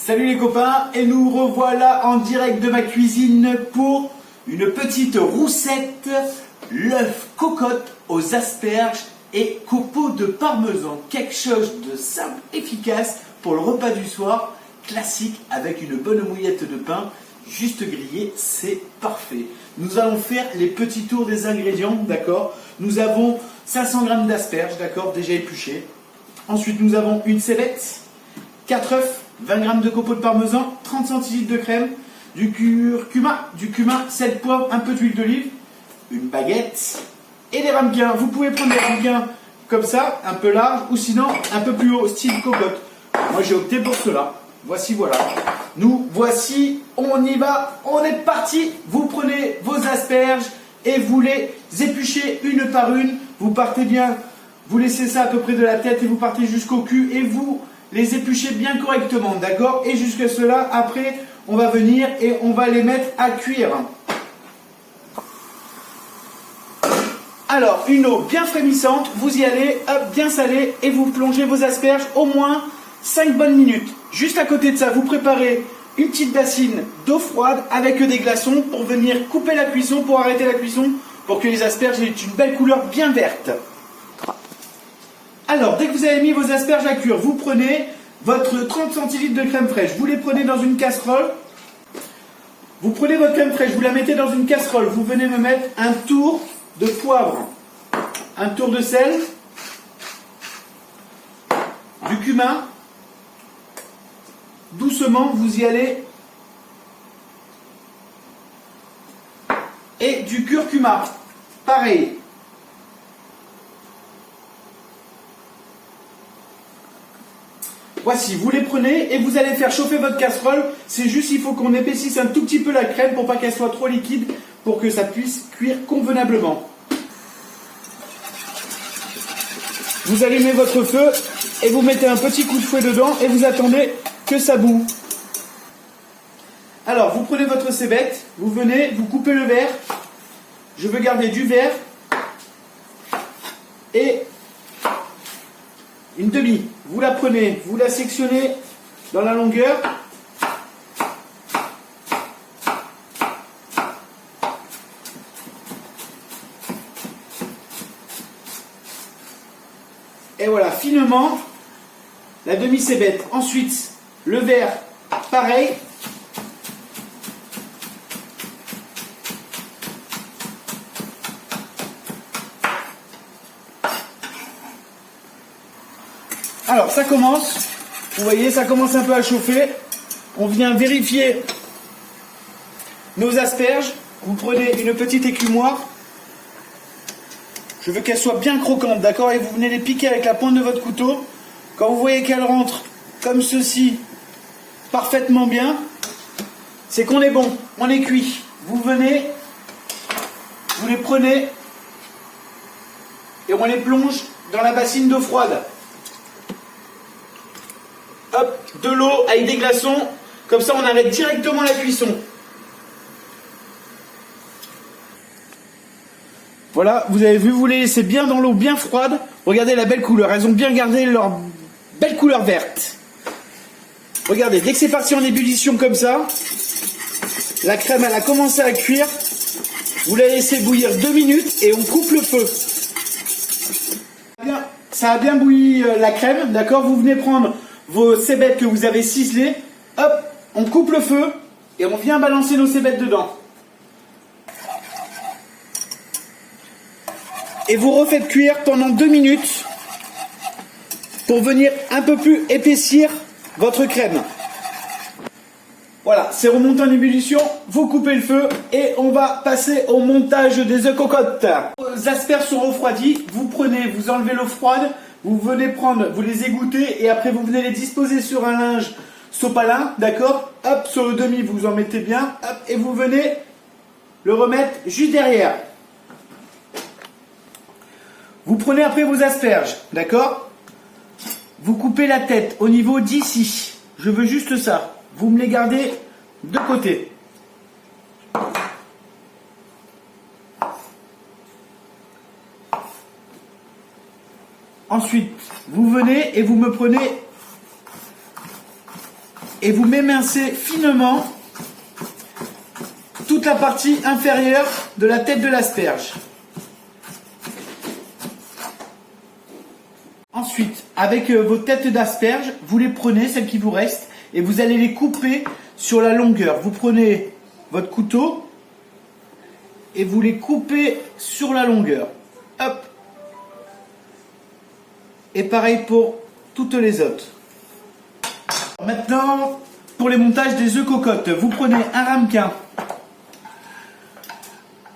Salut les copains, et nous revoilà en direct de ma cuisine pour une petite roussette, l'œuf cocotte aux asperges et copeaux de parmesan. Quelque chose de simple, efficace pour le repas du soir, classique avec une bonne mouillette de pain, juste grillé, c'est parfait. Nous allons faire les petits tours des ingrédients, d'accord? Nous avons 500 g d'asperges, d'accord, déjà épluchées. Ensuite, nous avons une cébette, 4 œufs, 20 g de copeaux de parmesan, 30 cl de crème, du cumin, 7 poivres, un peu d'huile d'olive, une baguette et des ramequins. Vous pouvez prendre des ramequins comme ça, un peu large, ou sinon un peu plus haut, style cocotte. Moi j'ai opté pour cela. Voici, voilà. Nous voici, on y va, on est parti. Vous prenez vos asperges et vous les épluchez une par une. Vous partez bien, vous laissez ça à peu près de la tête et vous partez jusqu'au cul et vous les épluchez bien correctement, d'accord? Et jusque cela, après, on va venir et on va les mettre à cuire. Alors, une eau bien frémissante, vous y allez, hop, bien salée, et vous plongez vos asperges au moins 5 bonnes minutes. Juste à côté de ça, vous préparez une petite bassine d'eau froide avec des glaçons pour venir couper la cuisson, pour arrêter la cuisson, pour que les asperges aient une belle couleur bien verte. Alors, dès que vous avez mis vos asperges à cuire, vous prenez votre 30 cl de crème fraîche, vous les prenez dans une casserole. Vous prenez votre crème fraîche, vous la mettez dans une casserole, vous venez me mettre un tour de poivre, un tour de sel, du cumin. Doucement, vous y allez. Et du curcuma, pareil. Voici, vous les prenez et vous allez faire chauffer votre casserole. C'est juste, il faut qu'on épaississe un tout petit peu la crème pour pas qu'elle soit trop liquide, pour que ça puisse cuire convenablement. Vous allumez votre feu et vous mettez un petit coup de fouet dedans et vous attendez que ça bout. Alors, vous prenez votre cébette, vous venez, vous coupez le verre. Je veux garder du verre et une demi. Vous la prenez, vous la sectionnez dans la longueur. Et voilà, finement, la demi-cébette. Ensuite, le verre, pareil. Alors, ça commence. Vous voyez, ça commence un peu à chauffer. On vient vérifier nos asperges. Vous prenez une petite écumoire. Je veux qu'elle soit bien croquante, d'accord? Et vous venez les piquer avec la pointe de votre couteau. Quand vous voyez qu'elle rentre comme ceci, parfaitement bien, c'est qu'on est bon, on est cuit. Vous venez, vous les prenez et on les plonge dans la bassine d'eau froide. Hop, de l'eau avec des glaçons, comme ça on arrête directement la cuisson. Voilà, vous avez vu, vous les laissez bien dans l'eau, bien froide. Regardez la belle couleur, elles ont bien gardé leur belle couleur verte. Regardez, dès que c'est parti en ébullition comme ça, la crème elle a commencé à cuire. Vous la laissez bouillir 2 minutes et on coupe le feu. Ça a bien bouilli la crème, d'accord? Vous venez prendre vos cébettes que vous avez ciselées. Hop, on coupe le feu et on vient balancer nos cébettes dedans. Et vous refaites cuire pendant 2 minutes pour venir un peu plus épaissir votre crème. Voilà, c'est remonté en ébullition, vous coupez le feu et on va passer au montage des œufs cocottes. Vos asperges sont refroidies, vous prenez, vous enlevez l'eau froide, vous venez prendre, vous les égouttez et après vous venez les disposer sur un linge sopalin, d'accord? Hop, sur le demi, vous en mettez bien, hop, et vous venez le remettre juste derrière. Vous prenez après vos asperges, d'accord? Vous coupez la tête au niveau d'ici. Je veux juste ça. Vous me les gardez de côté. Ensuite, vous venez et vous me prenez et vous m'émincez finement toute la partie inférieure de la tête de l'asperge. Ensuite, avec vos têtes d'asperges, vous les prenez, celles qui vous restent, et vous allez les couper sur la longueur. Vous prenez votre couteau et vous les coupez sur la longueur. Hop. Et pareil pour toutes les autres. Maintenant, pour les montages des œufs cocottes, vous prenez un ramequin,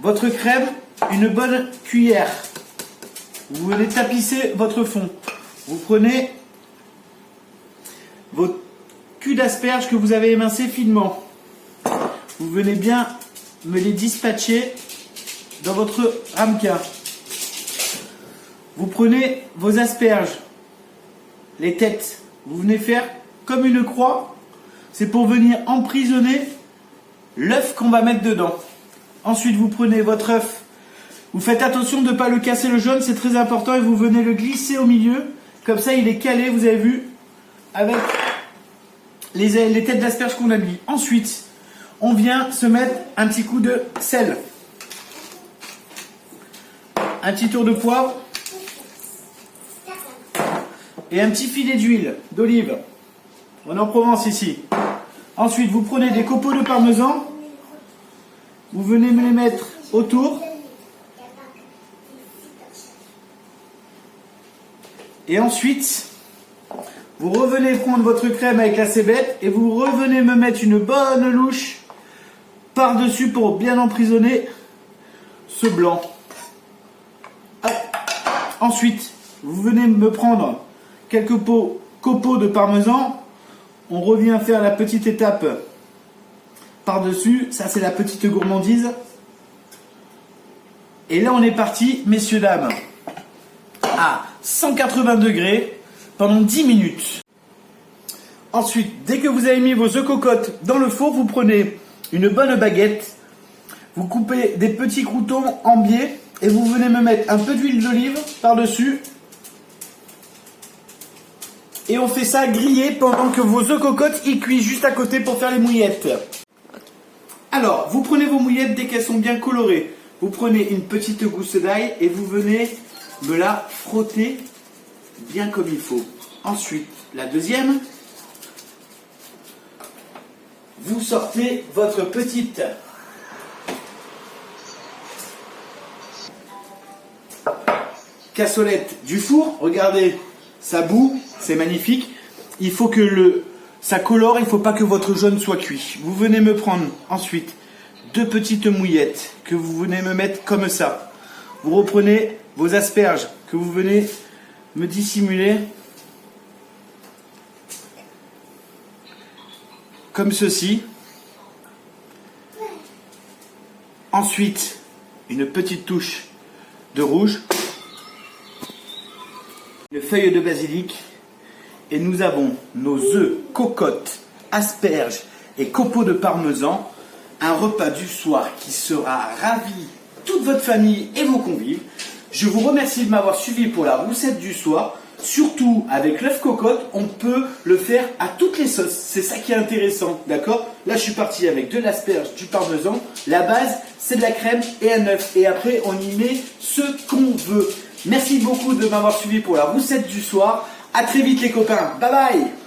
votre crème, une bonne cuillère. Vous venez tapisser votre fond. Vous prenez vos culs d'asperges que vous avez émincés finement. Vous venez bien me les dispatcher dans votre ramequin. Vous prenez vos asperges, les têtes. Vous venez faire comme une croix. C'est pour venir emprisonner l'œuf qu'on va mettre dedans. Ensuite, vous prenez votre œuf. Vous faites attention de ne pas le casser le jaune, c'est très important. Et vous venez le glisser au milieu. Comme ça, il est calé, vous avez vu, avec les têtes d'asperges qu'on a mis. Ensuite, on vient se mettre un petit coup de sel. Un petit tour de poivre. Et un petit filet d'huile d'olive. On est en Provence ici. Ensuite, vous prenez des copeaux de parmesan. Vous venez me les mettre autour. Et ensuite, vous revenez prendre votre crème avec la cébette et vous revenez me mettre une bonne louche par-dessus pour bien emprisonner ce blanc. Hop. Ensuite, vous venez me prendre quelques copeaux de parmesan. On revient faire la petite étape par-dessus. Ça, c'est la petite gourmandise. Et là, on est parti, messieurs, dames, à 180 degrés pendant 10 minutes. Ensuite, dès que vous avez mis vos œufs cocottes dans le four, vous prenez une bonne baguette, vous coupez des petits croûtons en biais et vous venez me mettre un peu d'huile d'olive par-dessus. Et on fait ça griller pendant que vos œufs cocottes y cuisent juste à côté pour faire les mouillettes. Alors, vous prenez vos mouillettes dès qu'elles sont bien colorées. Vous prenez une petite gousse d'ail et vous venez me la frotter bien comme il faut. Ensuite, la deuxième, vous sortez votre petite cassolette du four. Regardez, ça bout, c'est magnifique. Il faut que ça colore, il ne faut pas que votre jaune soit cuit. Vous venez me prendre ensuite 2 petites mouillettes que vous venez me mettre comme ça. Vous reprenez vos asperges que vous venez me dissimuler comme ceci. Ensuite, une petite touche de rouge, une feuille de basilic, et nous avons nos œufs, cocottes, asperges et copeaux de parmesan. Un repas du soir qui sera ravi toute votre famille et vos convives. Je vous remercie de m'avoir suivi pour la roussette du soir. Surtout avec l'œuf cocotte, on peut le faire à toutes les sauces. C'est ça qui est intéressant, d'accord? Là, je suis parti avec de l'asperge, du parmesan. La base, c'est de la crème et un œuf. Et après, on y met ce qu'on veut. Merci beaucoup de m'avoir suivi pour la roussette du soir. À très vite les copains. Bye bye!